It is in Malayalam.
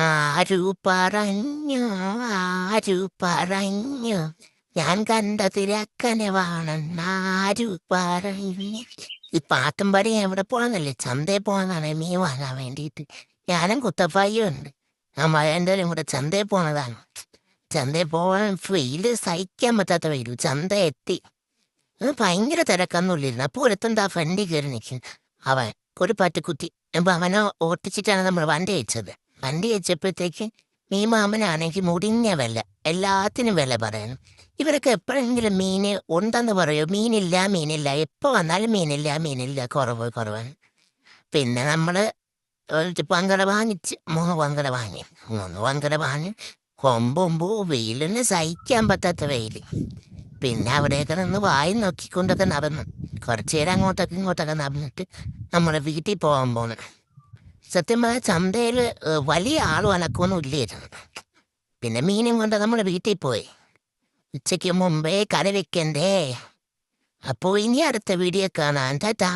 ആരു പറഞ്ഞു ആരു പറഞ്ഞു ഞാൻ കണ്ടതിരക്കനെ വേണം ആരു പറഞ്ഞു. ഈ പാട്ടും പാടി എവിടെ പോകാന്നല്ലേ, ചന്തയിൽ പോകാന്നാണ് മീൻ വാങ്ങാൻ വേണ്ടിയിട്ട്. ഞാനും കുത്തപ്പായും ഉണ്ട്. ആ മഴേൻ്റെ കൂടെ ചന്തയിൽ പോണതാണ്. ചന്തയിൽ പോകാൻ വെയില് സഹിക്കാൻ പറ്റാത്ത വെയിലും. ചന്ത എത്തി, ഭയങ്കര തിരക്കൊന്നുമില്ലായിരുന്നു. അപ്പോൾ ഒരുത്തെന്താ ഫ്രണ്ടിൽ കയറി നിൽക്കും. അവൻ ഒരു പറ്റുകുത്തി. അപ്പം അവനെ ഓട്ടിച്ചിട്ടാണ് നമ്മൾ വണ്ടി അയച്ചത്. വണ്ടി അയച്ചപ്പോഴത്തേക്ക് മീൻ മാമനാണെങ്കിൽ മുടിഞ്ഞ വില, എല്ലാത്തിനും വില പറയണം. ഇവരൊക്കെ എപ്പോഴെങ്കിലും മീന് ഉണ്ടെന്ന് പറയോ? മീനില്ല, എപ്പോൾ വന്നാലും മീനില്ല, കുറവാണ്. പിന്നെ നമ്മൾ പങ്കട വാങ്ങിച്ച് 3 പങ്കട വാങ്ങി. 3 പങ്കട വാങ്ങി കൊമ്പുമ്പോ വെയിലിന് സഹിക്കാൻ പറ്റാത്ത വെയിൽ. പിന്നെ അവിടെയൊക്കെ നിന്ന് വായി നോക്കിക്കൊണ്ടൊക്കെ നടന്നു. കുറച്ചു നേരം അങ്ങോട്ടൊക്കെ ഇങ്ങോട്ടൊക്കെ നടന്നിട്ട് നമ്മുടെ വീട്ടിൽ പോകാൻ പോന്നു. സത്യം പറഞ്ഞാൽ ചന്തയിൽ വലിയ ആളും അനക്കൊന്നും ഇല്ലായിരുന്നു. പിന്നെ മീനും കൊണ്ട് നമ്മുടെ വീട്ടിൽ പോയി. ഉച്ചയ്ക്ക് മുമ്പേ കറി വെക്കണ്ടേ. അപ്പോൾ ഇനി അടുത്ത വീഡിയോ കാണാൻ. ടാറ്റാ.